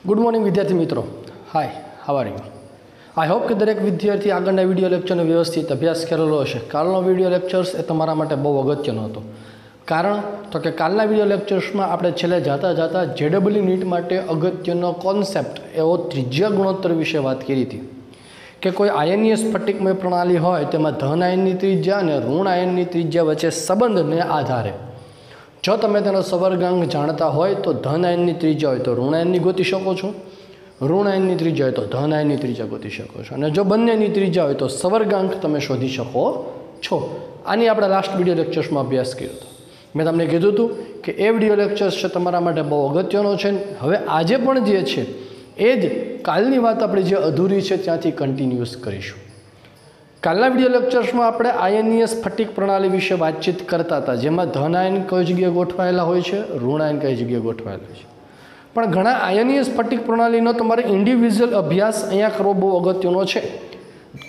Good morning विद्यार्थी मित्रों। Hi, how are you? I hope कि दरेक विद्यार्थी आगळना विडियो लेक्चरनो व्यवस्थित अभ्यास करेलो हशे। कालनो विडियो लेक्चर्स ए तमारा माटे बहु अगत्यनो हतो। कारण तो कि कालना विडियो लेक्चर्समां आपणे छेल्ले जाता जाता जेडबल्यू नीट माटे अगत्यनो कॉन्सेप्ट एवो त्रिज्या गुणोत्तर विषे वात करी हती कि कोई आयनीय स्फटिकमय प्रणाली होय तेमां धन आयननी त्रिज्या अने ऋण आयननी त्रिज्या वच्चे संबंधने आधारे जो तमे तेनो सवर्गांक जाणता होय तो धन आयननी त्रिज्या होय तो ऋण आयननी गोती शको छो, ऋण आयननी त्रिज्या होय तो धन आयननी त्रिज्या गोती शको छो अने जो बंनेनी त्रिज्या होय तो सवर्गांक तमे शोधी शको छो। आनी आपणे लास्ट विडियो लेक्चर्समां अभ्यास कर्यो हतो। मैं तमने कीधुं हतुं कि ए विडियो लेक्चर्स छे तमारा माटे बहु अगत्यनो छे। हवे आजे पण जे छे ए ज कालनी वात आपणे जे अधूरी छे त्यांथी कन्टिन्युअस करीशुं। कालना विडियो लेक्चर्स में आपणे आयनीय स्फटिक प्रणाली विषे बातचीत करता था, जेमां धन आयन कई जग्याए गोठवायेला होय छे, ऋण आयन कई जग्याए गोठवायेला होय छे। पण घणा आयनीय स्फटिक प्रणालीनो तमारे इंडिविज्युअल अभ्यास अहींया करवो बहु अगत्यनो छे।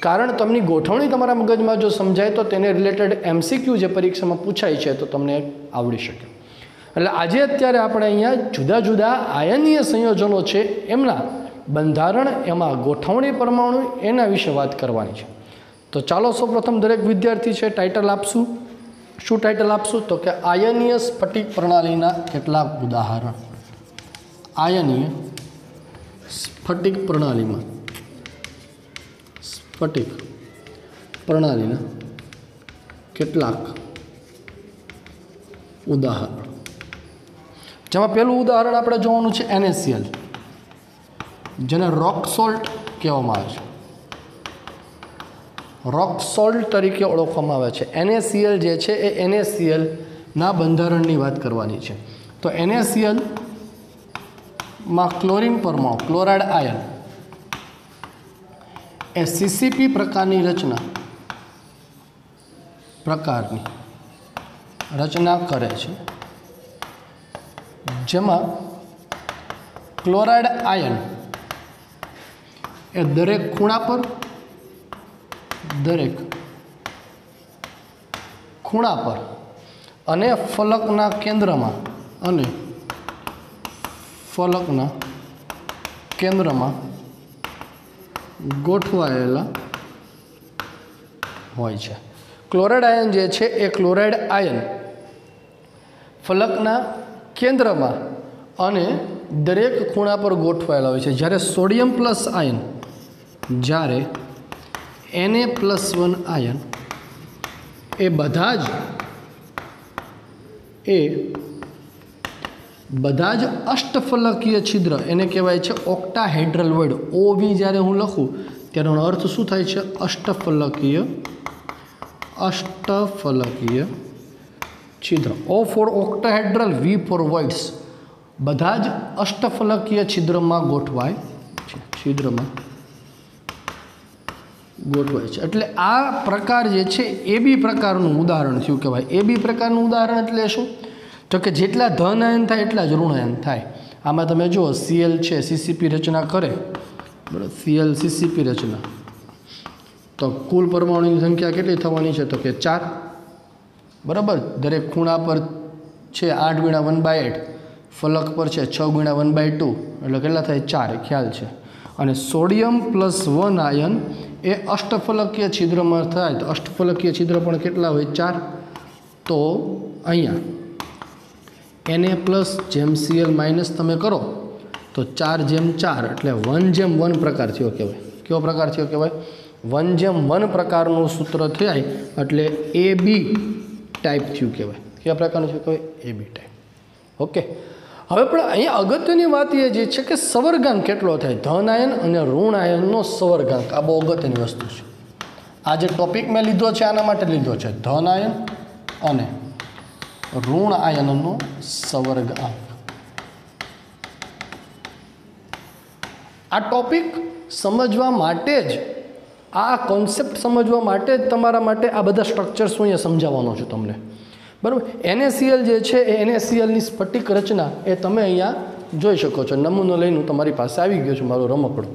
कारण तमनी गोठवणी तमारा मगजमां जो समजाय तो तेने रिलेटेड एमसीक्यू जे परीक्षामां पूछाय छे तो तमने आवडी शके। એટલે આજે અત્યારે આપણે અહીંયા જુદા જુદા આયનીય સંયોજનો છે એમના બંધારણ, એમાં ગોઠવણી પરમાણુ, એના વિશે વાત કરવાની છે। तो चालो सौप्रथम दरेक विद्यार्थी है टाइटल आपशू। शू टाइटल आपशू तो कि आयनीय स्फटिक प्रणालीना केटलाक उदाहरण। आयनीय स्फटिक प्रणालीमां स्फटिक प्रणालीना केटलाक उदाहरण, जेमां पहेलुं उदाहरण आपणे जोवानुं छे NaCl, जेने रॉक सॉल्ट कहेवामां आवे छे। रॉक सॉल्ट तरीके ओळखवामां आवे छे। NaCl जे छे ए NaCl ना बंधारणनी वात करवानी छे। तो NaCl मां क्लोरीन परमाणु, क्लोराइड आयन ए CCP प्रकारनी रचना करे छे, जेमां क्लोराइड आयन ए दरेक खूणा पर अने फलकना केंद्रमा गोठवायेला होय छे। क्लोराइड आयन जे छे ए क्लोराइड आयन फलकना केंद्रमा अने दरेक खूणा पर गोठवायेला होय छे। ज्यारे सोडियम प्लस आयन, ज्यारे Na+1 आयन ए बधा ज अष्टफलकीय छिद्र एने कहेवाय छे ऑक्टाहेड्रल वॉइड। OV ज्यारे हूँ लखूँ त्यानो अर्थ शुं थाय छे? अष्टफलकीय छिद्र। O for octahedral, V for voids. बधा ज अष्टफलकीय छिद्रमा गोठवाय छे, गोठवाय छे। एटले आ प्रकार जे छे AB प्रकारनुं उदाहरण थयुं कहेवाय। AB प्रकारनुं उदाहरण एटले शुं? तो कि जेटला धन आयन थाय एटला ज ऋण आयन थाय। आमां तमे जुओ Cl छे, CCP रचना करे, बराबर, Cl CCP रचना, तो कुल परमाणुनी संख्या केटली थवानी छे? तो कि 4, बराबर। दरेक खूणा पर छे 8 × 1/8, फलक पर छे 6 × 1/2, एटले केटला थाय? 4, ख्याल छे। अने सोडियम +1 आयन ए अष्टफलकीय छिद्र में थाय, तो अष्टफलकीय छिद्र पण केटला होय? 4। तो अहींया Na+ जेम Cl- तमे करो तो 4/4 एटले 1/1 प्रकार थयो कहेवाय। केवो प्रकार थयो कहेवाय? 1/1 प्रकारनुं सूत्र थाय एटले AB टाइप थयुं कहेवाय। केवा प्रकारनुं थयुं कहेवाय? AB type. ओके। हवे पण अहींया अगत्यनी वात ए जे छे कि सवर्गांक केटलो थाय? धन आयन अने ऋण आयननो सवर्गांक। आ बहु अगत्यनी वस्तु छे। आ जे टॉपिक में लीधो छे आना माटे लीधो छे, धन आयन अने ऋण आयननो सवर्गांक। आ टॉपिक समझवा माटे ज, आ कॉन्सेप्ट समझवा माटे ज तमारा माटे आ बधा स्ट्रक्चर्स हूँ अहींया समजाववानो छुं तमने, बराबर। NaCl जे छे ए NaCl नी स्फटिक रचना ए तमे अहींया जोई शको छो। नमूनो लईने तमारी पासे आवी गयो छुं मारो रमकड़ो।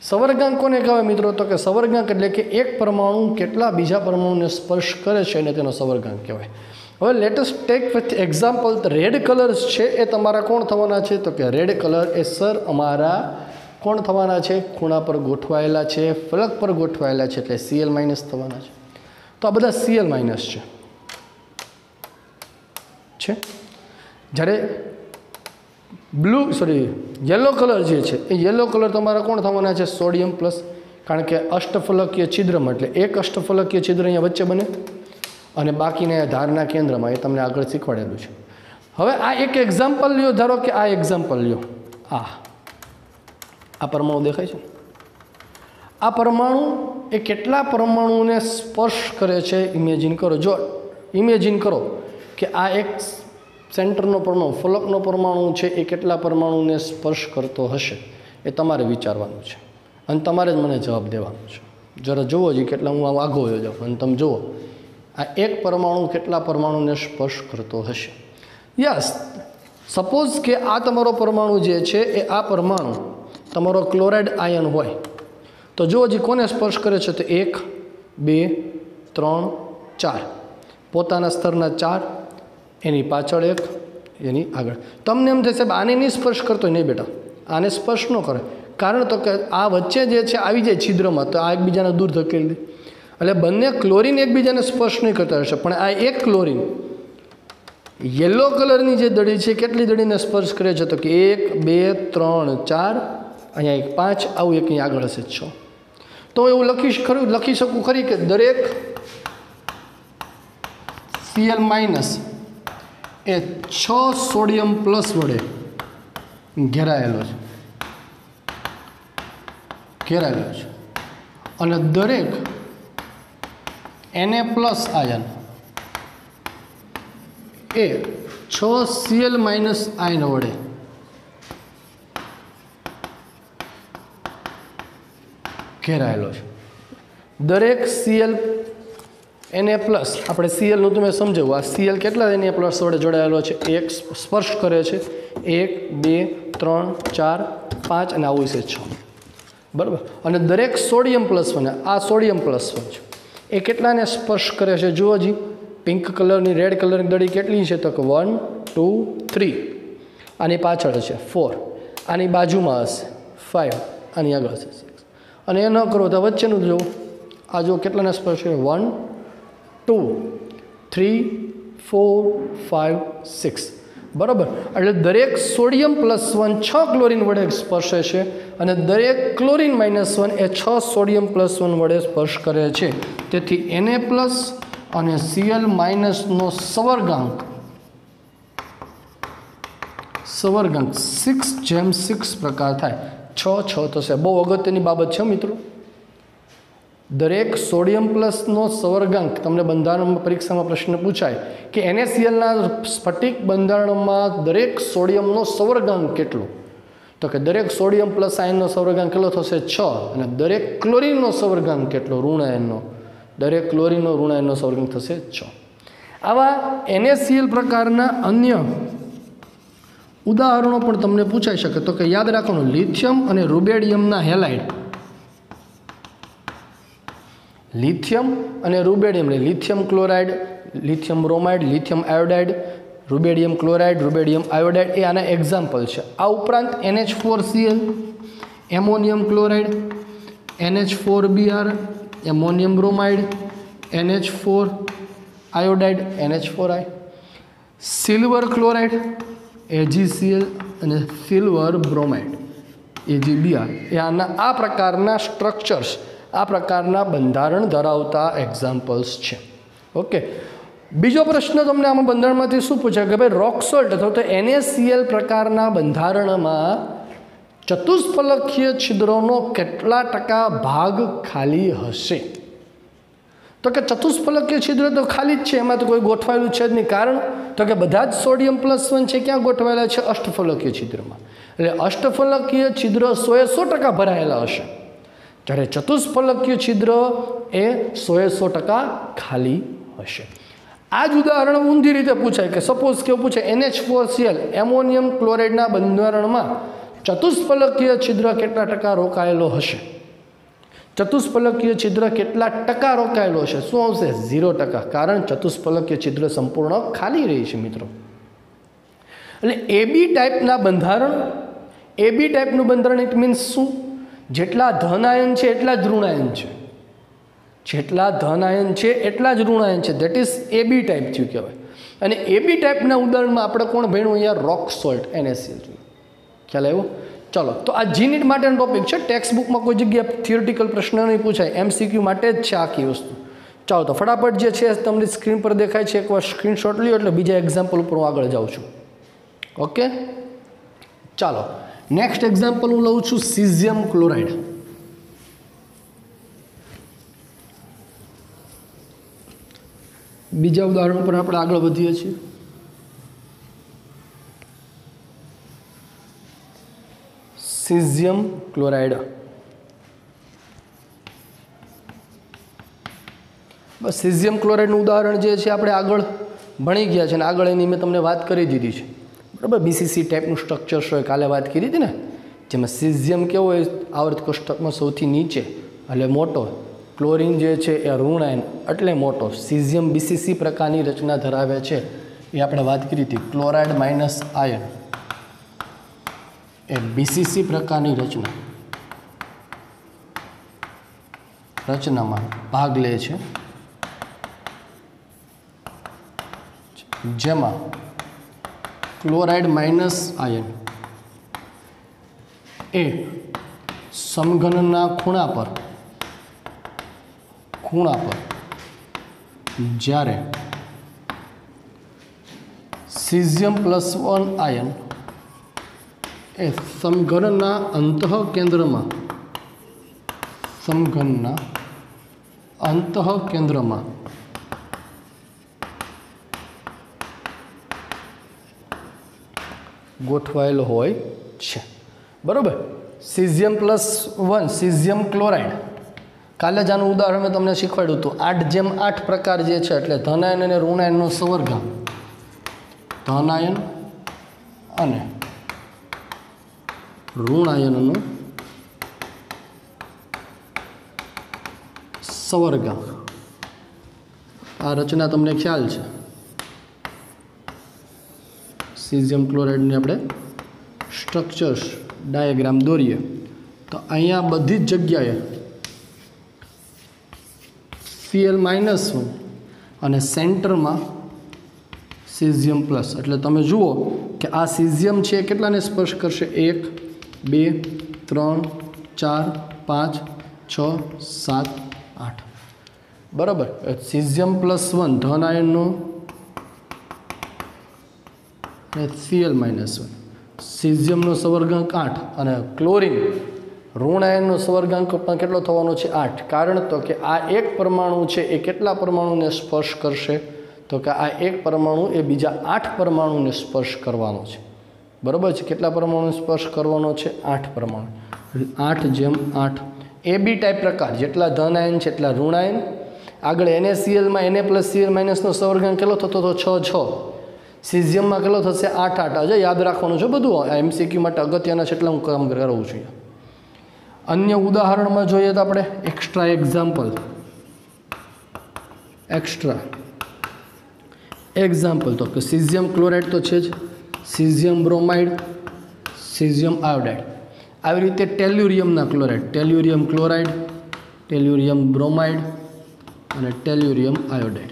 सवर्गांक कोने कहेवाय मित्रों? तो कि सवर्गांक एटले कि एक परमाणु केटला बीजा परमाणुने स्पर्श करे छे अने तेनो सवर्गांक कहेवाय। હવે latest take with example red colours છે એ તમારા કોણ થવાના છે? તો કે રેડ કલર એ સર અમારા કોણ થવાના છે? ખૂણા પર ગોઠવાયેલા છે, ફલક પર ગોઠવાયેલા છે, એટલે Cl માઇનસ થવાના છે. તો આ બધા Cl માઇનસ છે. જ્યારે યલો કલર જે છે એ યલો કલર તમારા કોણ થવાના છે? સોડિયમ પ્લસ, કારણ કે અષ્ટફલકીય છિદ્રમાં, એટલે એક અષ્ટફલકીય છિદ્ર અહીંયા વચ્ચે બને અને બાકીને ધારના કેન્દ્રમાં, એ તમને આગળ શીખવાડેલું છે. હવે આ એક એક્ઝામ્પલ લ્યો, ધારો કે આ એક્ઝામ્પલ લ્યો, આ પરમાણુ દેખાય છે. આ પરમાણુ એ કેટલા પરમાણુને સ્પર્શ કરે છે? ઇમેજિન કરો. જો ઇમેજિન કરો કે આ એક સેન્ટરનો પરમાણુ, ફલકનો પરમાણુ છે, એ કેટલા પરમાણુને સ્પર્શ કરતો હશે એ તમારે વિચારવાનું છે અને તમારે જ મને જવાબ દેવાનો છે. જરા જુઓ જ કેટલા હું આગો હોયો જાઉં અને તમે જુઓ આ એક પરમાણુ કેટલા પરમાણુને સ્પર્શ કરતો હશે. યસ, સપોઝ કે આ તમારો પરમાણુ જે છે એ આ પરમાણુ તમારો ક્લોરાઇડ આયન હોય તો જુઓ હજી કોને સ્પર્શ કરે છે? તો 1 2 3 4, પોતાના સ્તરના 4, એની પાછળ 1, એની આગળ. તમને એમ થશે આને નહીં સ્પર્શ કરતો? નહીં બેટા, આને સ્પર્શ ન કરે. કારણ તો કે આ વચ્ચે જે છે આવી જાય છિદ્રમાં, તો આ એકબીજાને દૂર ધકેલી દે, એટલે બંને ક્લોરીન એકબીજાને સ્પર્શ નહીં કરતા હશે. પણ આ એક ક્લોરીન યલો કલરની જે દડી છે કેટલી દડીને સ્પર્શ કરે છે? તો કે 1 2 3 4, અહીંયા 1 5, આવું એક અહીં આગળ હશે 6. તો એવું લખી શકું ખરી કે દરેક Cl માઇનસ એ 6 સોડિયમ પ્લસ વડે ઘેરાયેલો છે, અને દરેક Na પ્લસ આયન એ 6 Cl માઇનસ આયન વડે ઘેરાયેલો છે. દરેક Cl Na પ્લસ, આપણે Clનું તમે સમજાવું, આ Cl કેટલા Na પ્લસ વડે જોડાયેલો છે? એક સ્પર્શ કરે છે, 1 2 3 4 5 અને આવું છે 6, બરાબર. અને દરેક સોડિયમ પ્લસ વન, આ સોડિયમ પ્લસ વન છે, એ કેટલાને સ્પર્શ કરે છે? જુઓ જી, પિંક કલરની, રેડ કલરની દડી કેટલી છે? તો કે 1 2 3, આની પાછળ છે 4, આની બાજુમાં હશે 5, આની આગળ હશે 6. અને એ ન કરો તો વચ્ચેનું જુઓ, આ જો કેટલાને સ્પર્શ છે? 1 2 3 4 5 6, બરાબર. એટલે દરેક સોડિયમ પ્લસ 1 6 ક્લોરીન વડે સ્પર્શે છે અને દરેક ક્લોરીન માઇનસ 1 એ 6 સોડિયમ પ્લસ 1 વડે સ્પર્શ કરે છે. તેથી Na પ્લસ અને Cl માઇનસનો સવર્ગાંક 6:6 પ્રકાર થાય. 6 થશે. બહુ અગત્યની બાબત છે મિત્રો. દરેક સોડિયમ પ્લસનો સવર્ગાંક, તમને બંધારણ પરીક્ષામાં પ્રશ્ન પૂછાય કે NaClના સ્ફટિક બંધારણમાં દરેક સોડિયમનો સવર્ગાંક કેટલો? તો કે દરેક સોડિયમ પ્લસ આયનનો સવર્ગાંક કેટલો થશે? 6. અને દરેક ક્લોરીનનો સવર્ગાંક કેટલો? ઋણ આયનનો. દરેક ક્લોરીનનો ઋણ આયનનો સવર્ગાંક થશે 6. આવા NaCl પ્રકારના અન્ય ઉદાહરણો પણ તમને પૂછાઈ શકે. તો કે યાદ રાખવાનું, લિથિયમ અને રૂબેડિયમના હેલાઇડ, લિથિયમ અને rubidium, lithium chloride, lithium bromide, lithium iodide, rubidium chloride, rubidium iodide, એ આના એક્ઝામ્પલ છે. આ ઉપરાંત NH4Cl, ammonium chloride, NH4Br, ammonium bromide, NH4 iodide, NH4i, silver chloride, AgCl અને સિલ્વર બ્રોમાઇડ, AgBr, એ આના આ પ્રકારના સ્ટ્રક્ચર્સ, આ પ્રકારના બંધારણ ધરાવતા એક્ઝામ્પલ્સ છે. ઓકે. બીજો પ્રશ્ન તમને આમાં બંધારણમાંથી શું પૂછાય કે ભાઈ રોક સોલ્ટ અથવા તો NaCl પ્રકારના બંધારણમાં ચતુષ્ફલકીય છિદ્રોનો કેટલા ટકા ભાગ ખાલી હશે? તો કે ચતુષ્ફલકીય છિદ્ર તો ખાલી જ છે, એમાં તો કોઈ ગોઠવાયેલું છે જ નહીં. કારણ તો કે બધા જ સોડિયમ પ્લસ 1 છે ક્યાં ગોઠવાયેલા છે? અષ્ટફલકીય છિદ્રમાં. એટલે અષ્ટફલકીય છિદ્ર 100% ભરાયેલા હશે, જ્યારે ચતુષ્ફલકીય છિદ્ર એ 100% ખાલી હશે. આ જ ઉદાહરણ ઊંધી રીતે પૂછાય કે સપોઝ કેવું પૂછે, NH4Cl એમોનિયમ ક્લોરાઇડના બંધારણમાં ચતુષ્ફલકીય છિદ્ર કેટલા ટકા રોકાયેલો હશે? ચતુષ્ફલકીય છિદ્ર કેટલા ટકા રોકાયેલો છે? શું આવશે? 0%, કારણ ચતુષ્ફલકીય છિદ્ર સંપૂર્ણ ખાલી રહી છે મિત્રો. એટલે એબી ટાઈપના બંધારણ, એબી ટાઈપનું બંધારણ ઇટ મીન્સ શું? જેટલા ધન આયન છે એટલા જ ઋણાયન છે, જેટલા ધન આયન છે એટલા જ ઋણાયન છે. દેટ ઇઝ એબી ટાઈપ થયું કહેવાય. અને એબી ટાઈપના ઉદાહરણમાં આપણે કોણ ભણ્યું? અહીંયા રોક સોલ્ટ NaCl જોયું. ખ્યાલ આવ્યો? ચલો, તો આ જીનીટ માટેનો ટોપિક છે. ટેક્સ્ટ બુકમાં કોઈ જગ્યાએ થિયોરિટિકલ પ્રશ્ન નહીં પૂછાય, MCQ માટે જ છે આખી વસ્તુ. ચાલો તો ફટાફટ જે છે તમને સ્ક્રીન પર દેખાય છે, એકવાર સ્ક્રીનશોટ લ્યો એટલે બીજા એક્ઝામ્પલ ઉપર હું આગળ જાઉં છું. ઓકે, ચાલો નેક્સ્ટ એક્ઝામ્પલ હું લઉં છું સીઝિયમ ક્લોરાઇડ. બીજા ઉદાહરણ પર આપણે આગળ વધીએ છીએ. Caesium chloride. બસ સીઝિયમ ક્લોરાઇડનું ઉદાહરણ જે છે આપણે આગળ ભણી ગયા છે અને આગળ એની મેં તમને વાત કરી દીધી છે. બરાબર, BCC ટાઈપનું સ્ટ્રક્ચર હોય, કાલે વાત કરી હતી ને, જેમાં સીઝિયમ કેવો હોય? આવર્ત કોષ્ટકમાં સૌથી નીચે એટલે મોટો, ક્લોરિન જે છે એ ઋણ આયન એટલે મોટો. સીઝિયમ BCC પ્રકારની રચના ધરાવે છે એ આપણે વાત કરી હતી. ક્લોરાઇડ માઇનસ આયન એ BCC પ્રકારની રચનામાં ભાગ લે છે, જેમાં ક્લોરાઇડ માઇનસ આયન એ સમઘનના ખૂણા પર જ્યારે સીઝિયમ +1 આયન એ સમઘનના અંતઃકેન્દ્રમાં ગોઠવાયેલો હોય છે. બરાબર, સીઝિયમ +1 સીઝિયમ ક્લોરાઇડ. કાલે જ આનું ઉદાહરણ મેં તમને શીખવાડ્યું હતું. 8:8 પ્રકાર જે છે એટલે ધનાયન અને ઋણાયનનો સવર્ગાંક, ધનાયન અને ઋણાયનનો સવર્ગાંક. આ રચના તમને ખ્યાલ છે. સીઝિયમ ક્લોરાઇડની આપણે સ્ટ્રક્ચર્સ ડાયાગ્રામ દોરીએ તો અહીંયા બધી જ જગ્યાએ Cl-1 અને સેન્ટરમાં સીઝિયમ પ્લસ. એટલે તમે જુઓ કે આ સીઝિયમ છે કેટલાને સ્પર્શ કરશે? 1 2 3 4 5 6 7 8. બરાબર, સીઝિયમ +1 ધન આયનનો Cl-1, સીઝિયમનો સવર્ગાંક 8 અને ક્લોરિન ઋણ આયનનો સવર્ગાંક પણ કેટલો થવાનો છે? 8. કારણ તો કે આ એક પરમાણુ છે એ કેટલા પરમાણુને સ્પર્શ કરશે? તો કે આ એક પરમાણુ એ બીજા 8 પરમાણુને સ્પર્શ કરવાનો છે. બરાબર છે, કેટલા પરમાણુને સ્પર્શ કરવાનો છે? 8 પરમાણુ. 8:8. એબી ટાઈપ પ્રકાર, જેટલા ધન આયન છે એટલા ઋણ આયન. આગળ NaClમાં Na+Cl- સવર્ગાંક કેટલો થતો હતો? 6:6. સીઝિયમમાં કેટલો થશે? 8:8. અજય યાદ રાખવાનું છે બધું, MCQ માટે અગત્યના છે એટલે હું કામ કરાવું છું. અન્ય ઉદાહરણમાં જોઈએ તો આપણે એક્સ્ટ્રા એક્ઝામ્પલ તો કે સીઝિયમ ક્લોરાઇડ તો છે જ, સીઝિયમ બ્રોમાઇડ, સીઝિયમ આયોડાઇડ. આવી રીતે ટેલ્યુરિયમના ક્લોરાઇડ, ટેલ્યુરિયમ ક્લોરાઇડ, ટેલ્યુરિયમ બ્રોમાઇડ અને ટેલ્યુરિયમ આયોડાઇડ.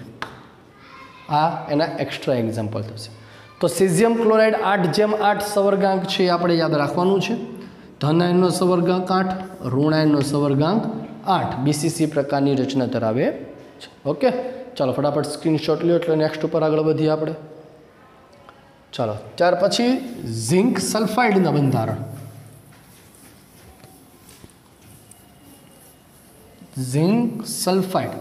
આ એના એક્સ્ટ્રા એક્ઝામ્પલ થશે. તો સીઝિયમ ક્લોરાઇડ 8:8 સવર્ગાંક છે એ આપણે યાદ રાખવાનું છે. ધન આયનનો સવર્ગાંક 8, ઋણ આયનનો સવર્ગાંક 8, BCC પ્રકારની રચના ધરાવે છે. ઓકે, ચાલો ફટાફટ સ્ક્રીનશોટ લ્યો એટલે નેક્સ્ટ ઉપર આગળ વધીએ આપણે. ચાલો, ત્યાર પછી ઝિંક સલ્ફાઇડના બંધારણ. ઝિંક સલ્ફાઇડ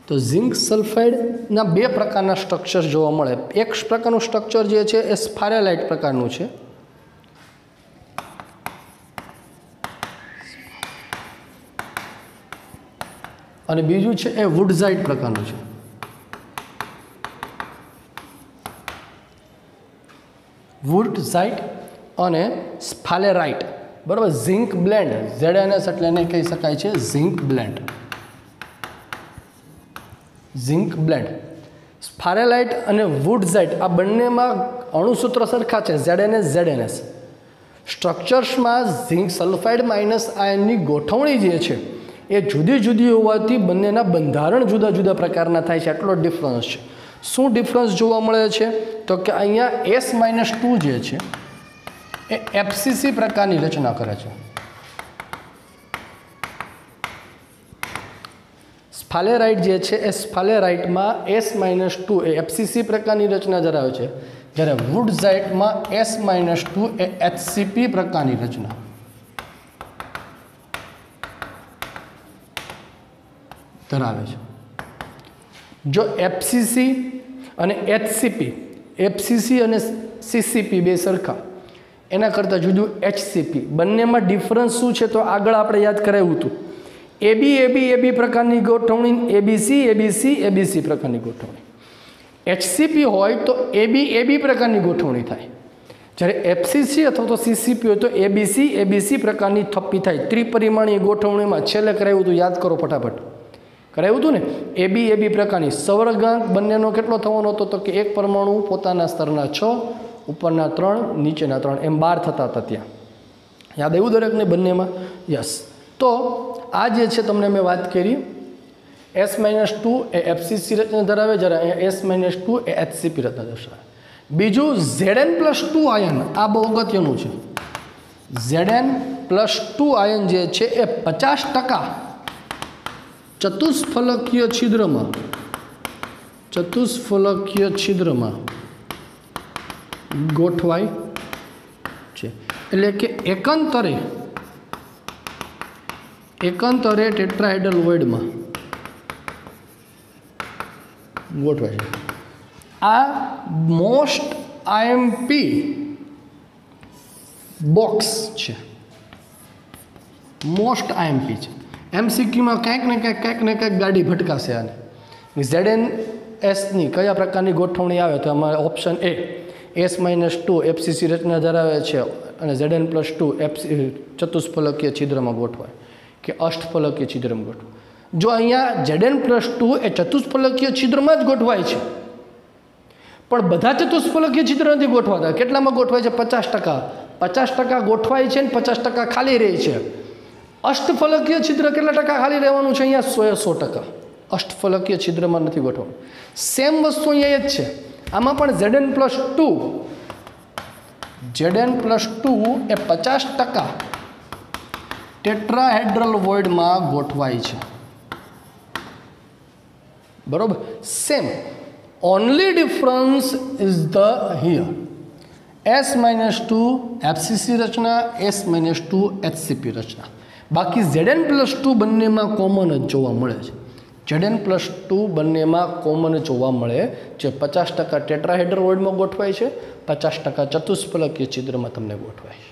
તો ઝિંક સલ્ફાઇડના બે પ્રકારના સ્ટ્રક્ચર જોવા મળે. એક પ્રકારનું સ્ટ્રક્ચર જે છે એ સ્પાયરાલાઇટ પ્રકારનું છે અને બીજું છે એ વુડઝાઇટ પ્રકારનું છે. વુડઝાઇટ અને સ્ફાલેરાઇટ, બરાબર. ઝિંક બ્લેન્ડ, ZnS એટલે એને કહી શકાય છે ઝિંક બ્લેન્ડ. ઝિંક બ્લેન્ડ, સ્ફારેલાઇટ અને વુડઝાઇટ આ બંનેમાં અણુસૂત્ર સરખા છે, ZnS. સ્ટ્રક્ચર્સમાં ઝિંક સલ્ફાઇડ માઇનસ આયનની ગોઠવણી જે છે એ જુદી જુદી હોવાથી બંનેના બંધારણ જુદા જુદા પ્રકારના થાય છે, આટલો ડિફરન્સ છે. શું ડિફરન્સ જોવા મળે છે? તો કે અહીંયા S-2 જે છે એ FCC પ્રકારની રચના કરે છે. સ્ફાલેરાઇટ જે છે એ સ્ફાલેરાઇટમાં S-2 એ FCC પ્રકારની રચના ધરાવે છે, જ્યારે વુડઝાઇટમાં S-2 એ HCP પ્રકારની રચના ધરાવે છે. જો FCC અને HCP, FCC અને CCP બે સરખા, એના કરતાં જુદું HCP, બંનેમાં ડિફરન્સ શું છે? તો આગળ આપણે યાદ કરાવ્યું હતું, AB પ્રકારની ગોઠવણી, ABC પ્રકારની ગોઠવણી. HCP હોય તો AB પ્રકારની ગોઠવણી થાય, જ્યારે FCC અથવા તો CCP હોય તો ABC પ્રકારની થપ્પી થાય. ત્રિપરિમાણીય ગોઠવણીમાં છેલ્લે કરાવ્યું હતું, યાદ કરો ફટાફટ, કરાવ્યું હતું ને. AB પ્રકારની સવર્ગાંક બંનેનો કેટલો થવાનો હતો? તો કે એક પરમાણુ પોતાના સ્તરના 6, ઉપરના 3, નીચેના 3, એમ 12 થતા હતા. ત્યાં યાદ આવ્યું દરેકને બંનેમાં? યસ. તો આ જે છે તમને મેં વાત કરી, S-2 એ FCC રચના ધરાવે, જ્યારે અહીંયા S-2 એ HCP રચના દર્શાવે. બીજું Zn+2 આયન, આ બહુ અગત્યનું છે. Zn+2 આયન જે છે એ 50% ચતુષ્ફલકીય છિદ્રમાં ગોઠવાય છે. એટલે કે એકંતરે ટેટ્રાહેડ્રલ વોઇડમાં ગોઠવાય છે. આ મોસ્ટ IMP બોક્સ છે, મોસ્ટ IMP છે. MCQમાં કંઈક ને કંઈક ગાડી ભટકાશે આને. ZnSની કયા પ્રકારની ગોઠવણી આવે? તો અમારે ઓપ્શન A, S-2 FCC રચના ધરાવે છે અને Zn+2 ચતુષ્ફલકીય છિદ્રમાં ગોઠવાય કે અષ્ટફલકીય છિદ્રમાં ગોઠવાય. જો અહીંયા Zn+2 એ ચતુષ્ફલકીય છિદ્રમાં જ ગોઠવાય છે, પણ બધા ચતુષ્ફલકીય છિદ્ર નથી ગોઠવાતા. કેટલામાં ગોઠવાય છે? 50% ગોઠવાય છે ને 50% ખાલી રહે છે. અષ્ટફલકીય છિદ્ર કેટલા ટકા ખાલી રહેવાનું છે? અહીંયા 100%. અષ્ટફલકીય છિદ્રમાં નથી ગોઠવાનું. સેમ વસ્તુ અહીંયા જ છે. આમાં પણ Zn+2 એ 50% ટેટ્રાહેડ્રલ વોઇડમાં ગોઠવાય છે, બરોબર. Same, only difference is the here S-2 FCC રચના, S-2 HCP રચના. બાકી Zn+2 બંનેમાં કોમન જ જોવા મળે છે. Zn+2 બંનેમાં કોમન જોવા મળે છે. 50% ટેટ્રાહેડ્રલ વોઇડમાં ગોઠવાય છે, 50% ચતુષ્ફલકીય છિદ્રમાં તમને ગોઠવાય છે.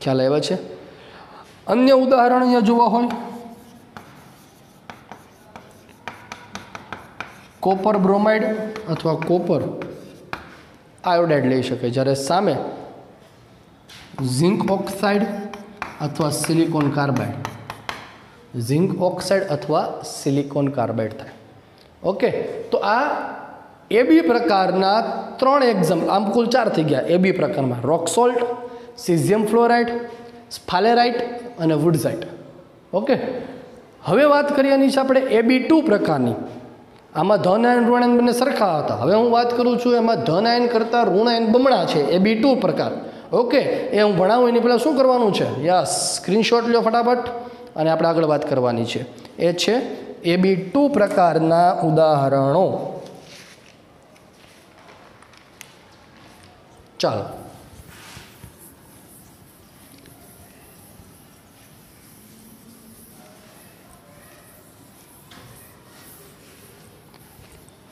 ખ્યાલ આવ્યો છે? અન્ય ઉદાહરણ અહીંયા જોવા હોય, કોપર બ્રોમાઇડ અથવા કોપર આયોડાઇડ લઈ શકે, જ્યારે સામે ઝિંક ઓક્સાઇડ અથવા સિલિકોન કાર્બાઇડ, ઝિંક ઓક્સાઇડ અથવા સિલિકોન કાર્બાઇડ થાય. ઓકે, તો આ AB પ્રકારના 3 એક્ઝામ્પલ, આમ કુલ 4 થઈ ગયા. AB પ્રકારમાં રોક સોલ્ટ, સિઝિયમ ફ્લોરાઇડ, સ્ફાલેરાઇટ અને વુડઝાઇટ. ઓકે, હવે વાત કરીએ છે આપણે AB2 પ્રકારની. આમાં ધન આયન ઋણ આયન બંને સરખા હતા. હવે હું વાત કરું છું એમાં ધન આયન કરતાં ઋણ આયન બમણા છે, AB2 પ્રકાર. ઓકે, એ હું ભણાવું એની પહેલાં શું કરવાનું છે? યસ, સ્ક્રીનશોટ લો ફટાફટ અને આપણે આગળ વાત કરવાની છે. એ છે AB2 પ્રકારના ઉદાહરણો. ચાલો,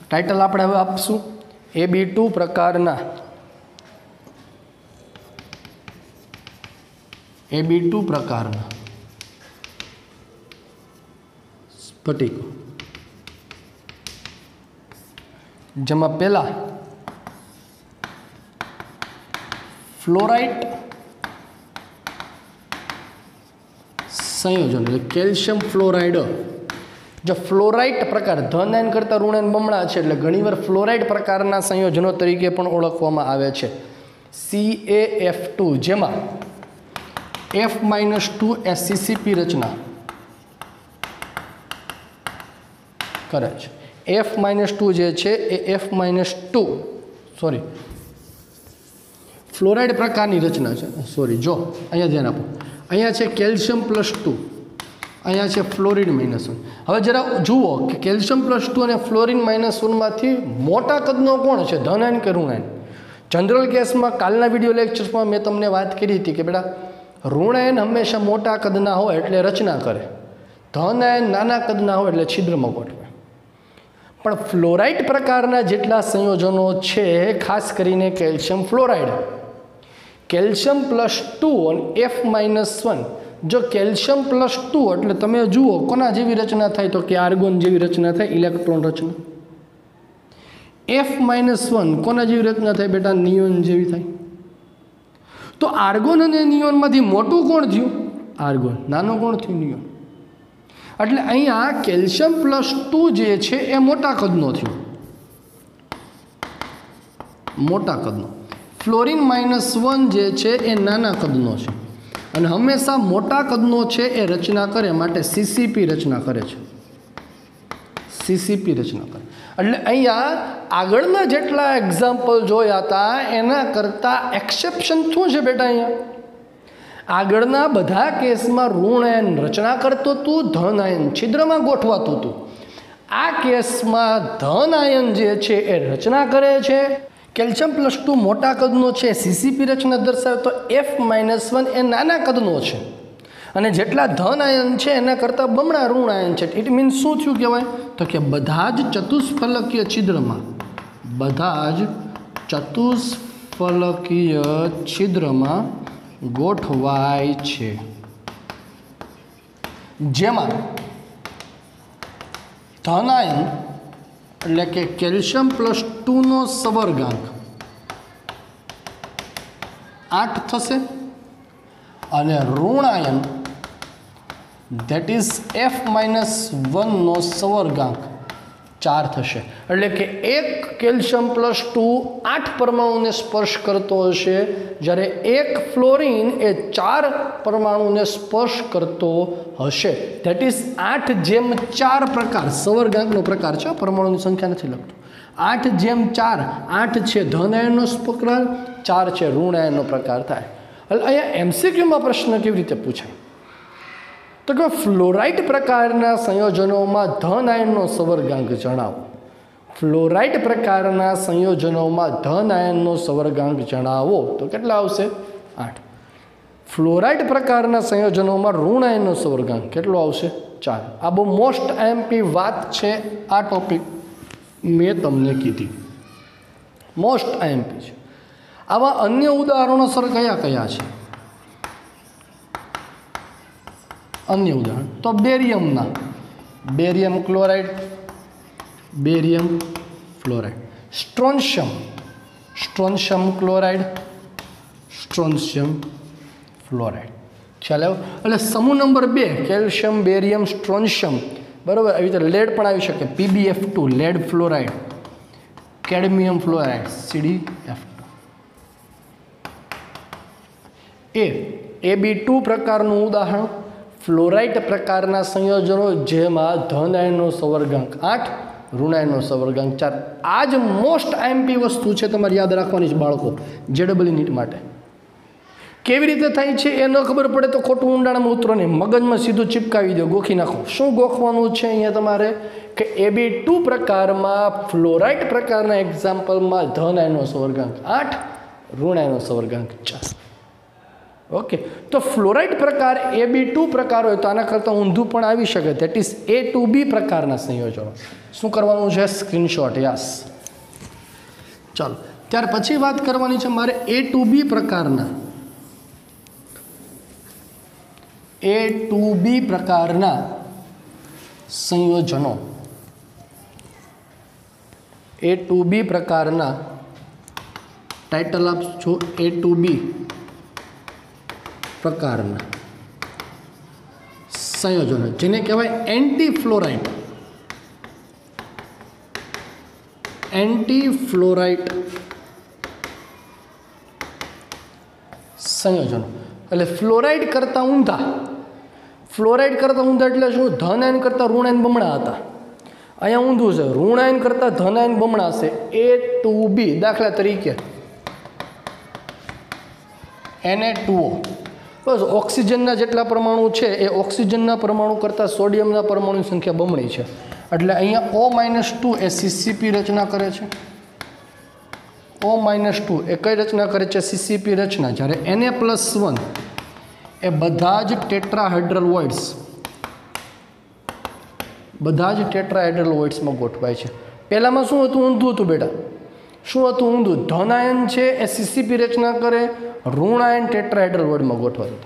ટાઇટલ આપણે હવે આપશું AB2 પ્રકારના સ્ફટિકો, જેમાં પહેલા ફ્લોરાઇટ સંયોજન એટલે કેલ્શિયમ ફ્લોરાઇડ. જો ફ્લોરાઇટ પ્રકાર ધન આયન કરતાં ઋણ આયન બમણા છે એટલે ઘણીવાર ફ્લોરાઇટ પ્રકારના સંયોજનો તરીકે પણ ઓળખવામાં આવે છે. CaF2 જેમાં F-2 SCCP રચના કરે છે. F-2 જે છે એ F-2 સોરી ફ્લોરાઇડ પ્રકારની રચના છે. સોરી, જો અહીંયા ધ્યાન આપો, અહીંયા છે કેલ્શિયમ +2, અહીંયા છે ફ્લોરિન -1. હવે જરા જુઓ કે કેલ્શિયમ +2 અને ફ્લોરિન -1માંથી મોટા કદનો કોણ છે, ધન આયન કે ઋણ આયન? જનરલ કેસમાં કાલના વિડીયો લેક્ચર્સમાં મેં તમને વાત કરી હતી કે બેટા ઋણ આયન હંમેશા મોટા કદના હોય એટલે રચના કરે, ધન આયન નાના કદના હોય એટલે છિદ્રમાં ગોઠવે. પણ ફ્લોરાઇડ પ્રકારના જેટલા સંયોજનો છે, ખાસ કરીને કેલ્શિયમ ફ્લોરાઇડ, કેલ્શિયમ +2 અને F-1, જો કેલ્શિયમ +2 એટલે તમે જુઓ કોના જેવી રચના થાય તો કે આર્ગોન જેવી રચના થાય, ઇલેક્ટ્રોન રચના. F-1 કોના જેવી રચના થાય બેટા? નિયોન જેવી થાય. તો આર્ગોન અને નિયોનમાંથી મોટું કોણ થયું? આર્ગોન. નાનું કોણ થયું? નિયોન. એટલે અહીંયા કેલ્શિયમ +2 જે છે એ મોટા કદનો થયો, મોટા કદનો. ફ્લોરિન -1 જે છે એ નાના કદનો છે અને હંમેશા મોટા કદનો છે એ રચના કરે માટે CCP રચના કરે છે. CCP રચના કરે એટલે અહીંયા આગળના જેટલા એક્ઝામ્પલ જોયા હતા એના કરતાં એક્સેપ્શન શું છે બેટા? અહીંયા આગળના બધા કેસમાં ઋણ આયન રચના કરતું હતું, ધન આયન છિદ્રમાં ગોઠવાતું હતું. આ કેસમાં ધન આયન જે છે એ રચના કરે છે. કેલ્શિયમ +2 મોટા કદનો છે, CCP રચના દર્શાવે, તો F-1 એ નાના કદનો છે અને જેટલા ધન આયન છે એના કરતાં બમણા ઋણ આયન છે. ઇટ મીન્સ શું થયું કહેવાય તો કે બધા જ ચતુષ્ફલકીય છિદ્રમાં, બધા જ ચતુષ્ફલકીય છિદ્રમાં ગોઠવાય છે, જેમાં ધન આયન એટલે કે કેલ્શિયમ +2 નો સવર્ગાંક 8 થશે અને ઋણ આયન ધેટ ઇઝ F-1 નો સવર્ગાંક 4 થશે. એટલે કે એક કેલ્શિયમ +2 8 પરમાણુને સ્પર્શ કરતો હશે, જ્યારે એક ફ્લોરિન એ 4 પરમાણુને સ્પર્શ કરતો હશે. ધેટ ઇઝ 8/4 પ્રકાર, સવર્ગાંકનો પ્રકાર છે, પરમાણુની સંખ્યા નથી લખતો. 8/4, 8 છે ધન આયનનો પ્રકાર, 4 છે ઋણ આયનનો પ્રકાર થાય. એટલે અહીંયા MCQમાં પ્રશ્ન કેવી રીતે પૂછાય તો કે ફ્લોરાઇડ પ્રકારના સંયોજનોમાં ધન આયનનો સવર્ગાંક જણાવો. ફ્લોરાઇડ પ્રકારના સંયોજનોમાં ધન આયનનો સવર્ગાંક જણાવો તો કેટલા આવશે? 8. ફ્લોરાઇડ પ્રકારના સંયોજનોમાં ઋણ આયનનો સવર્ગાંક કેટલો આવશે? 4. આ બહુ મોસ્ટ IMP વાત છે. આ ટોપિક મેં તમને કીધી, મોસ્ટ IMP છે. આવા અન્ય ઉદાહરણો સર કયા કયા છે? અન્ય ઉદાહરણ તો બેરિયમના, barium chloride, barium fluoride. Strontium, strontium chloride, strontium fluoride. ખ્યાલ આવ્યો? એટલે સમૂહ નંબર 2 કેલ્શિયમ, બેરિયમ, સ્ટ્રોન્શિયમ, બરાબર. આવી રીતે લેડ પણ આવી શકે, PbF2 lead fluoride, cadmium fluoride CdF2. AB2 પ્રકારનું ઉદાહરણ ફ્લોરાઇડ પ્રકારના સંયોજનો જેમાં ધન આયનનો સવર્ગાંક 8, ઋણ આયનનો સવર્ગાંક 4. આ જ મોસ્ટ IMP વસ્તુ છે, તમારે યાદ રાખવાની છે બાળકો, JEE નીટ માટે. કેવી રીતે થાય છે એ ન ખબર પડે તો ખોટું ઊંડાણમાં ઉતરો નહીં, મગજમાં સીધું ચિપકાવી દો, ગોખી નાખો. શું ગોખવાનું છે અહીંયા તમારે કે AB2 પ્રકારમાં ફ્લોરાઇડ પ્રકારના એક્ઝામ્પલમાં ધન આયનનો સવર્ગાંક 8, ઋણ આયનનો સવર્ગાંક 4. ઓકે, તો ફ્લોરાઇડ પ્રકાર AB2 પ્રકાર હોય તો આના કરતાં ઊંધું પણ આવી શકે, that is A to B પ્રકારના સંયોજનો. શું કરવાનું છે? સ્ક્રીનશોટ. યસ. ચાલો, ત્યાર પછી વાત કરવાની છે મારે A to B પ્રકારના, A to B પ્રકારના સંયોજનો, A to B પ્રકારના टाइटल आप छो A2B प्रकारना संयोजन जेने कहेवाय एंटी फ्लोराइड संयोजन એટલે ફ્લોરાઇડ કરતાં ઊંધા એટલે શું ધન આયન કરતાં ઋણ આયન બમણા હતા અહીંયા ઊંધું છે ઋણ આયન કરતાં ધન આયન બમણા છે A2B દાખલા તરીકે Na2O બસ ઓક્સિજનના જેટલા પરમાણુ છે એ ઓક્સિજનના પરમાણુ કરતાં સોડિયમના પરમાણુની સંખ્યા બમણી છે એટલે અહીંયા O-2 એ CCP રચના કરે છે O-2 એ કઈ રચના કરે છે CCP રચના જ્યારે Na+1 એ બધા જ ટેટ્રાહેડ્રલ વોઇડ્સમાં ગોઠવાય છે પહેલામાં શું હતું ઊંધું હતું બેટા શું હતું ઊંધું ધન આયન છે એ CCP રચના કરે ઋણ આયન ટેટ્રાહેડ્રલ વોઇડમાં ગોઠવાય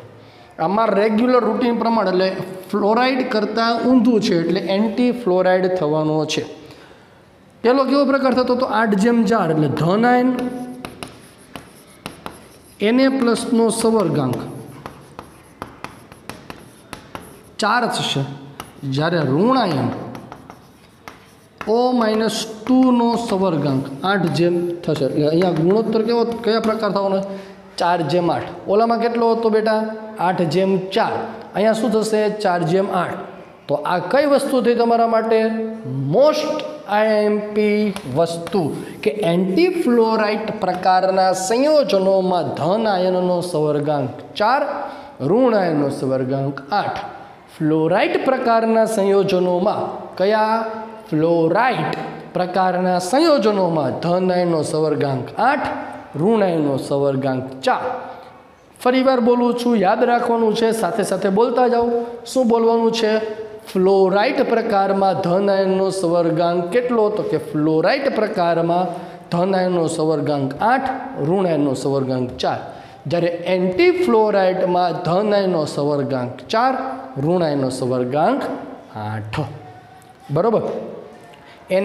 આમાં રેગ્યુલર રૂટીન પ્રમાણે એટલે ફ્લોરાઇડ કરતાં ઊંધું છે એટલે એન્ટી ફ્લોરાઇડ થવાનો છે પેલો કેવો પ્રકાર થતો તો 8:4 એટલે ધન આયન Na+ નો સવર્ગાંક 4 થશે જ્યારે ઋણ આયન O-2 નો સવર્ગાંક 8 થશે એટલે અહીંયા ગુણોત્તર કેવો કયા પ્રકાર થવાનો 4:8 ઓલામાં કેટલો હતો બેટા 8:4 અહીંયા શું થશે 4:8 તો આ કઈ વસ્તુ થઈ તમારા માટે મોસ્ટ IMP વસ્તુ કે એન્ટીફ્લોરાઇડ પ્રકારના સંયોજનોમાં ધન આયનનો સવર્ગાંક 4 ઋણ આયનનો સવર્ગાંક 8 ફ્લોરાઇડ પ્રકારના સંયોજનોમાં કયા ફ્લોરાઇડ પ્રકારના સંયોજનોમાં ધન આયનનો સવર્ગાંક 8 ઋણ આયનનો સવર્ગાંક 4 ફરીવાર બોલું છું યાદ રાખવાનું છે સાથે સાથે બોલતા જાઓ શું બોલવાનું છે ફ્લોરાઇડ પ્રકારમાં ધન આયનનો સવર્ગાંક કેટલો તો કે ફ્લોરાઇડ પ્રકારમાં ધન આયનનો સવર્ગાંક 8 ઋણ આયનનો સવર્ગાંક 4 જ્યારે એન્ટીફ્લોરાઇડમાં ધન આયનનો સવર્ગાંક 4 ઋણ આયનનો સવર્ગાંક 8 બરાબર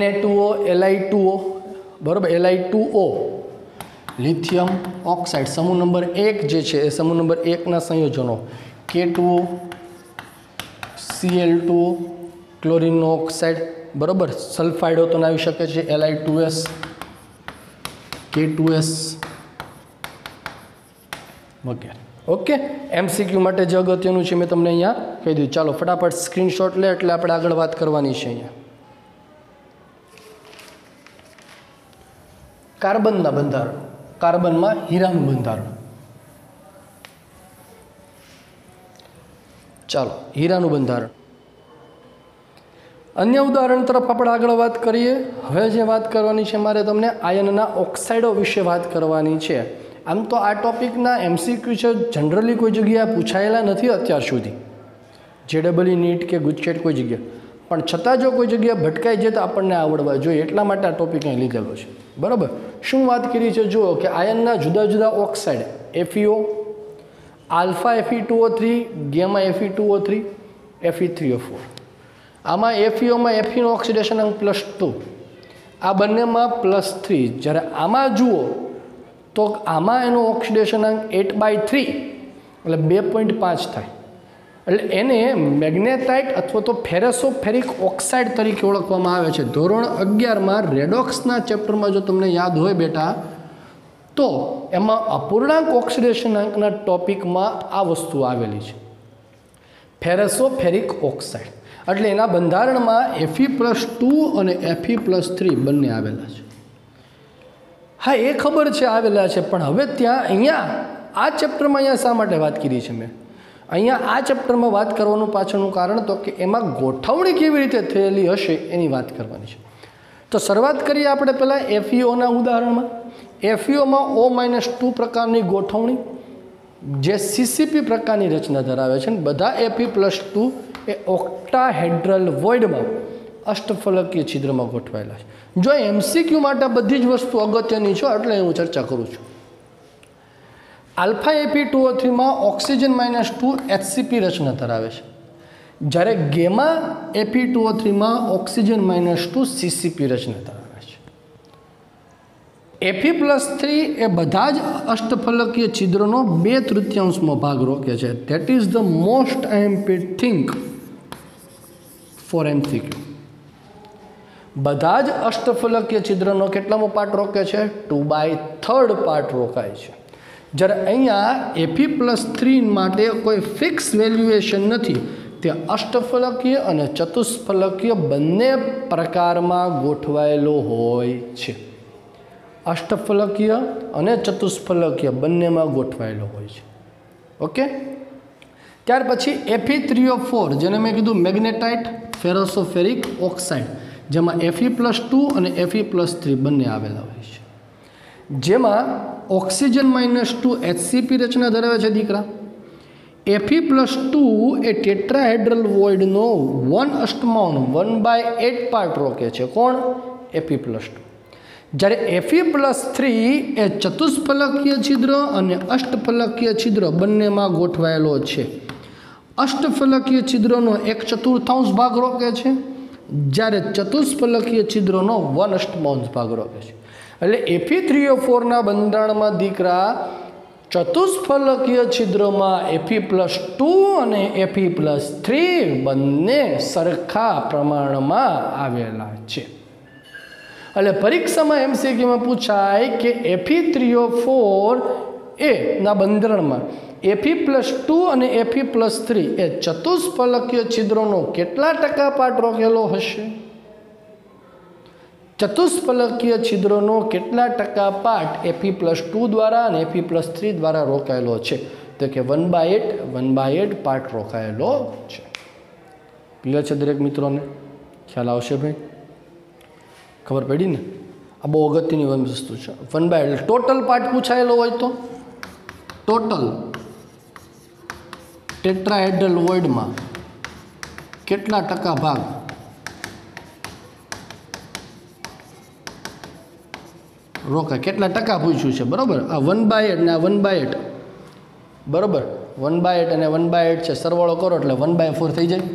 Na2O Li2O બરાબર Li2O લિથિયમ ઓક્સાઇડ સમૂહ નંબર 1 જે છે એ સમૂહ નંબર 1 ના સંયોજનો K2O Cl2O ક્લોરીનનો ઓક્સાઇડ બરાબર સલ્ફાઇડ તો આવી શકે છે Li2S K2S વગેરે ઓકે MCQ માટે જે અગત્યનું છે મેં તમને અહીંયા કહી દીધું ચાલો ફટાફટ સ્ક્રીનશોટ લે એટલે આપણે આગળ વાત કરવાની છે અહીંયા કાર્બનના બંધારણ કાર્બનમાં હીરાનું બંધારણ ચાલો હીરાનું બંધારણ અન્ય ઉદાહરણ તરફ આપણે આગળ વાત કરીએ હવે જે વાત કરવાની છે મારે તમને આયનના ઓક્સાઇડો વિશે વાત કરવાની છે આમ તો આ ટોપિકના MCQ છે જનરલી કોઈ જગ્યાએ પૂછાયેલા નથી અત્યાર સુધી JEE નીટ કે ગુજકેટ કોઈ જગ્યા પણ છતાં જો કોઈ જગ્યાએ ભટકાઈ જાય તો આપણને આવડવા જોઈએ એટલા માટે આ ટોપિક અહીં લીધેલો છે બરાબર શું વાત કરી છે જુઓ કે આયનના જુદા જુદા oxide FeO alpha Fe2O3 gamma Fe2O3 Fe3O4 આમાં FeOમાં Feનો ઓક્સિડેશન અંક +2 આ બંનેમાં +3 જ્યારે આમાં જુઓ તો આમાં એનો ઓક્સિડેશન અંક 8/3 એટલે 2.5 થાય એટલે એને મેગ્નેટાઇટ અથવા તો ફેરેસોફેરિક ઓક્સાઇડ તરીકે ઓળખવામાં આવે છે ધોરણ 11માં રેડોક્સના ચેપ્ટરમાં જો તમને યાદ હોય બેટા તો એમાં અપૂર્ણાંક ઓક્સિડેશન અંકના ટોપિકમાં આ વસ્તુ આવેલી છે ફેરેસોફેરિક ઓક્સાઇડ એટલે એના બંધારણમાં Fe+2 અને Fe+3 બંને આવેલા છે હા એ ખબર છે આવેલા છે પણ હવે ત્યાં અહીંયા આ ચેપ્ટરમાં અહીંયા શા માટે વાત કરી છે મેં અહીંયા આ ચેપ્ટરમાં વાત કરવાનું પાછળનું કારણ તો કે એમાં ગોઠવણી કેવી રીતે થયેલી હશે એની વાત કરવાની છે તો શરૂઆત કરીએ આપણે પહેલાં FeOના ઉદાહરણમાં FeOમાં O-2 પ્રકારની ગોઠવણી જે CCP પ્રકારની રચના ધરાવે છે બધા Fe+2 એ ઓક્ટાહેડ્રલ વોઇડમાં અષ્ટફલકીય છિદ્રમાં ગોઠવાયેલા છે જો MCQ માટે બધી જ વસ્તુ અગત્યની છે એટલે હું ચર્ચા કરું છું આલ્ફા Fe2O3માં ઓક્સિજન -2 HCP રચના ધરાવે છે જ્યારે ગેમા Fe2O3માં ઓક્સિજન -2 CCP રચના ધરાવે છે Fe+3 એ બધા જ અષ્ટફલકીય છિદ્રોનો 2/3 ભાગ રોકે છે. That is the most IMP thing for MCQ. બધા જ અષ્ટફલકીય છિદ્રનો કેટલામો પાર્ટ રોકે છે? 2/3 પાર્ટ રોકાય છે. જ્યારે અહીંયા Fe+3 માટે કોઈ ફિક્સ વેલ્યુએશન નથી. તે અષ્ટફલકીય અને ચતુષ્ફલકીય બંને પ્રકારમાં ગોઠવાયેલો હોય છે. અષ્ટફલકીય અને ચતુષ્ફલકીય બંનેમાં ગોઠવાયેલો હોય છે. ઓકે. ત્યાર પછી Fe3O4, જેને મેં કીધું મેગ્નેટાઇટ ફેરોસોફેરિક ઓક્સાઇડ, જેમાં Fe+2 અને Fe+3 બંને આવેલા હોય છે. જેમાં ઓક્સિજન -2 HCP રચના ધરાવે છે દીકરા. Fe+2 એ ટેટ્રાહેડ્રલ વોઇડનો 1/8 પાર્ટ રોકે છે. કોણ? Fe+2. જ્યારે Fe+3 એ ચતુષ્ફલકીય છિદ્ર અને અષ્ટફલકીય છિદ્ર બંનેમાં ગોઠવાયેલો છે. અષ્ટફલકીય છિદ્રનો 1/4 ભાગ રોકે છે, જ્યારે ચતુષ્ફલકીય છિદ્રનો 1/8 ભાગ રોકે છે. એટલે Fe3O4ના બંધારણમાં દીકરા ચતુષ્ફલકીય છિદ્રમાં Fe+2 અને Fe+3 બંને સરખા પ્રમાણમાં આવેલા છે. એટલે પરીક્ષામાં MCQમાં પૂછાય કે Fe3O4 ના બંધારણમાં Fe+2 અને Fe+3 એ ચતુષ્ફલકીય છિદ્રોનો કેટલા ટકા પાર્ટ રોકેલો હશે? ચતુષ્ફલકીય છિદ્રોનો કેટલા ટકા પાર્ટ Fe+2 દ્વારા અને Fe+3 દ્વારા રોકાયેલો છે? તો કે 1/8 પાર્ટ રોકાયેલો છે. ક્લિયર છે દરેક મિત્રોને? ખ્યાલ આવશે ભાઈ? ખબર પડી ને? આ બહુ અગત્યની વસ્તુ છે. 1/8 ટોટલ પાર્ટ પૂછાયેલો હોય તો ટોટલ ટેટ્રાહેડ્રલ વોઇડમાં કેટલા ટકા ભાગ રોકાય? કેટલા ટકા પૂછ્યું છે, બરાબર? આ 1/8 ને આ 1/8, બરાબર? 1/8 અને 1/8 છે, સરવાળો કરો એટલે 1/4 થઈ જાય.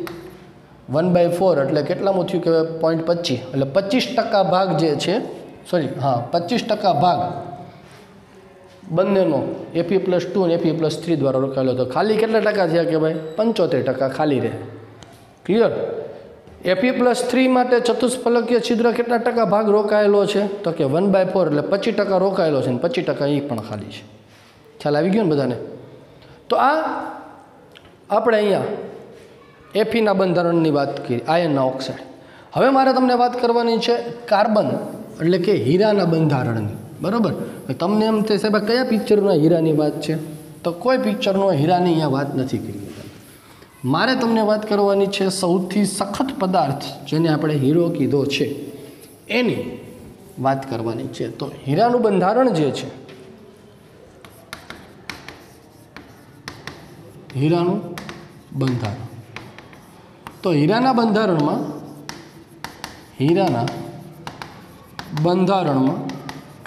1/4 એટલે કેટલામાં થયું કે 0.25, એટલે 25% ભાગ જે છે, 25% ભાગ બંનેનો Fe+2 અને Fe+3 દ્વારા રોકાયેલો હતો. ખાલી કેટલા ટકા થયા કે ભાઈ? 75% ખાલી રહે. ક્લિયર? Fe+3 માટે ચતુષ્ફલકીય છિદ્ર કેટલા ટકા ભાગ રોકાયેલો છે? તો કે 1/4 એટલે 25% રોકાયેલો છે, અને 25% એ પણ ખાલી છે. ખ્યાલ આવી ગયો ને બધાને? તો આ આપણે અહીંયા Fe ના બંધારણની વાત કરી, આયનના ઓક્સાઇડ. હવે મારે તમને વાત કરવાની છે કાર્બન એટલે કે હીરાના બંધારણની, બરાબર? તમને એમ થાય સાહેબ કયા પિક્ચરમાં હીરાની વાત છે? તો કોઈ પિક્ચરનો હીરાની અહીંયા વાત નથી કરી. મારે તમને વાત કરવાની છે સૌથી સખત પદાર્થ જેને આપણે હીરો કીધો છે એની વાત કરવાની છે. તો હીરાનું બંધારણ જે છે, હીરાનું બંધારણ, તો હીરાના બંધારણમાં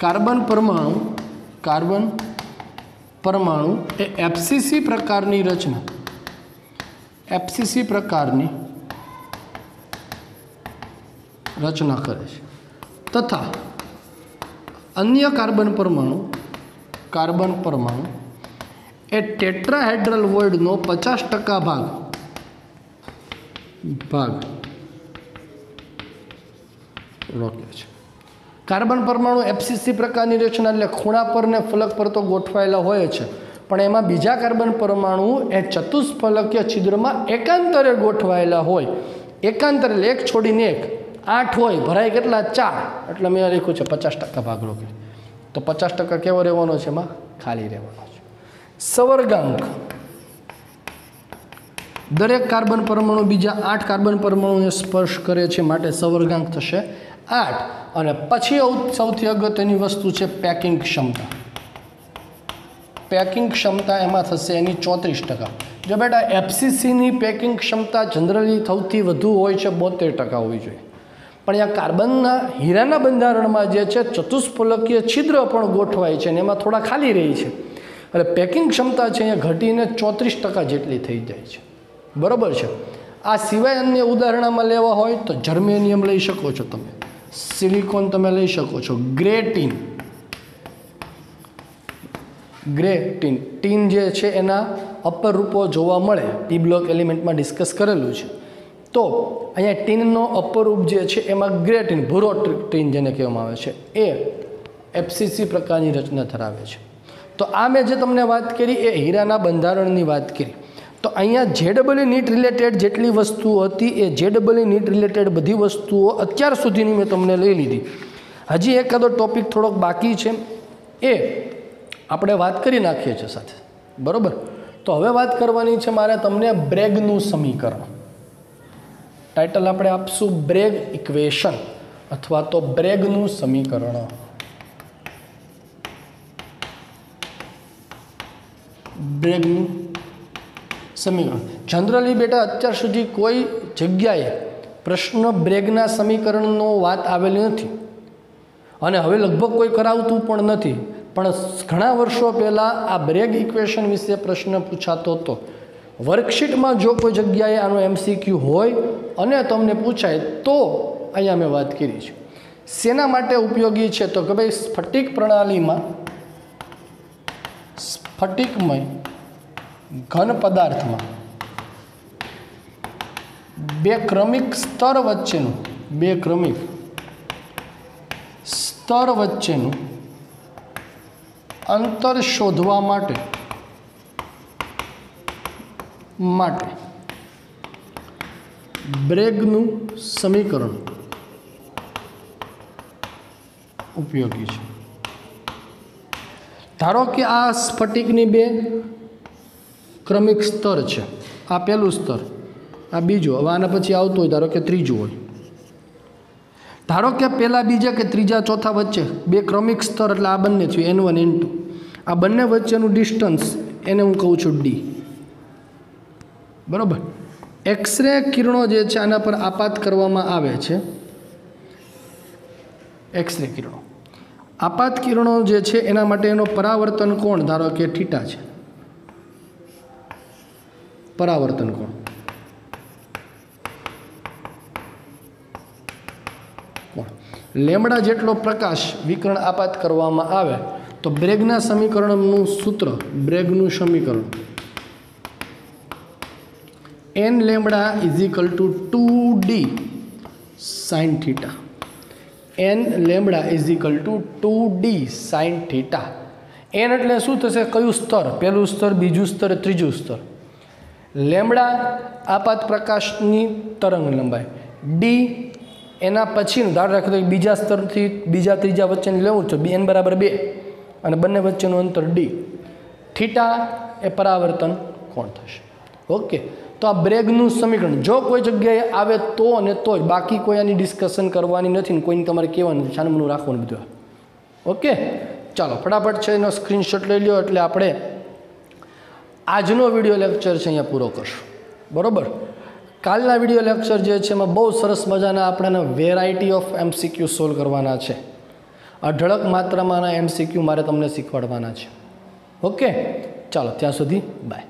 કાર્બન પરમાણુ એ FCC પ્રકારની રચના, FCC પ્રકારની રચના કરે છે, તથા અન્ય કાર્બન પરમાણુ એ ટેટ્રાહેડ્રલ વોઇડનો 50% ભાગ રોકે છે. કાર્બન પરમાણુ FCC પ્રકારની રચના એટલે ખૂણા પર ને ફલક પર તો ગોઠવાયેલા હોય છે, પણ એમાં બીજા કાર્બન પરમાણુ એ ચતુષ્ફલકીય છિદ્રમાં એકાંતરે ગોઠવાયેલા હોય. એકાંતરે એટલે એક છોડીને એક, 8 હોય, ભરાય કેટલા? 4. એટલે મેં લખ્યું છે 50% ભાગ રોકે. તો 50% કેવો રહેવાનો છે? એમાં ખાલી રહેવાનો છે. સવર્ગાંક, દરેક કાર્બન પરમાણુ બીજા 8 કાર્બન પરમાણુને સ્પર્શ કરે છે, માટે સવર્ગાંક થશે 8. અને પછી સૌથી અગત્યની વસ્તુ છે પેકિંગ ક્ષમતા. પેકિંગ ક્ષમતા એમાં થશે એની 34%. જો બેટા FCCની પેકિંગ ક્ષમતા જનરલી સૌથી વધુ હોય છે, 72% હોવી જોઈએ. પણ આ કાર્બનના હીરાના બંધારણમાં જે છે ચતુષ્ફલકીય છિદ્ર પણ ગોઠવાય છે અને એમાં થોડા ખાલી રહી છે, એટલે પેકિંગ ક્ષમતા છે અહીંયા ઘટીને 34% જેટલી થઈ જાય છે. બરાબર છે? આ સિવાય અન્ય ઉદાહરણમાં લેવા હોય તો જર્મેનિયમ લઈ શકો છો તમે, સિલિકોન તમે લઈ શકો છો, ગ્રેટિન, ગ્રે ટીન. ટીન જે છે એના અપર રૂપો જોવા મળે, પી બ્લોક એલિમેન્ટમાં ડિસ્કસ કરેલું છે. તો અહીંયા ટીનનો અપર રૂપ જે છે એમાં ગ્રે ટીન, ભૂરો ટીન જેને કહેવામાં આવે છે, એ એફસીસી પ્રકારની રચના ધરાવે છે. તો આ મેં જે તમને વાત કરી એ હીરાના બંધારણની વાત કરી. તો અહીંયા જેડબલઈ નીટ રિલેટેડ જેટલી વસ્તુઓ હતી એ જેડબલઈ નીટ રિલેટેડ બધી વસ્તુઓ અત્યાર સુધીની મેં તમને લઈ લીધી. હજી એકાદો ટૉપિક થોડોક બાકી છે, એ આપણે વાત કરી નાખીએ છીએ સાથે, બરાબર. તો હવે વાત કરવાની છે મારે તમને બ્રેગનું સમીકરણ. ટાઇટલ આપણે આપશું બ્રેગ ઇક્વેશન અથવા તો બ્રેગનું સમીકરણ. બ્રેગનું સમીકરણ જનરલી બેટા અત્યાર સુધી કોઈ જગ્યાએ પ્રશ્ન બ્રેગના સમીકરણનો વાત આવેલી નથી અને હવે લગભગ કોઈ કરાવતું પણ નથી. પણ ઘણા વર્ષો પહેલાં આ બ્રેગ ઇક્વેશન વિશે પ્રશ્ન પૂછાતો હતો. વર્કશીટમાં જો કોઈ જગ્યાએ આનો એમસીક્યુ હોય અને તમને પૂછાય તો અહીંયા મેં વાત કરી છે. શેના માટે ઉપયોગી છે? તો કે ભાઈ સ્ફટિક પ્રણાલીમાં સ્ફટિકમય ઘન પદાર્થમાં બે ક્રમિક સ્તર વચ્ચેનું અંતર શોધવા માટે બ્રેગનું સમીકરણ ઉપયોગી છે. ધારો કે આ સ્ફટિકની બે ક્રમિક સ્તર છે, આ પહેલું સ્તર, આ બીજું, હવે આના પછી આવતું હોય ધારો કે ત્રીજું હોય. ધારો કે પહેલા બીજા કે ત્રીજા ચોથા વચ્ચે બે ક્રમિક સ્તર, એટલે આ બંને થયું N1 N2. આ બંને વચ્ચેનું ડિસ્ટન્સ એને હું કહું છું D, બરાબર. એક્સરે કિરણો જે છે આના પર આપાત કરવામાં આવે છે. એક્સરે કિરણો, આપાત કિરણો જે છે એના માટે એનો પરાવર્તન કોણ ધારો કે થીટા છે. પરાવર્તન કોણ લેમ્બડા જેટલો પ્રકાશ વિકર્ણ આપાત કરવામાં આવે તો બ્રેગના સમીકરણનું સૂત્ર, બ્રેગનું સમીકરણ n lambda is equal to 2d sine theta. n lambda is equal to 2d sine theta. n એટલે શું થશે? કયું સ્તર? પહેલું સ્તર, બીજું સ્તર, ત્રીજું સ્તર. લેમ્બડા આપાત પ્રકાશની તરંગ લંબાઈ, ડી એના પછીનું, ધારો રાખો તો બીજા સ્તરથી બીજા ત્રીજા વચ્ચેનું લેવું છે, n બરાબર 2 અને બંને વચ્ચેનું અંતર ડી. થીટા એ પરાવર્તન કોણ થશે. ઓકે, તો આ બ્રેગનું સમીકરણ જો કોઈ જગ્યાએ આવે તો અને તો જ, બાકી કોઈ આની ડિસ્કશન કરવાની નથી ને કોઈને તમારે કહેવાનું નથી, છાનમનું રાખવાનું બધું. ઓકે, ચાલો ફટાફટ છે એનો સ્ક્રીનશોટ લઈ લ્યો એટલે આપણે આજનો વિડીયો લેક્ચર છે અહીંયા પૂરો કરશું, બરાબર. કાલના વિડીયો લેક્ચર જે છે એમાં બહુ સરસ મજાના આપણને વેરાયટી ઓફ એમસીક્યુ સોલ્વ કરવાના છે. અઢળક માત્રામાંના એમસીક્યુ મારે તમને શીખવાડવાના છે. ઓકે, ચાલો ત્યાં સુધી બાય.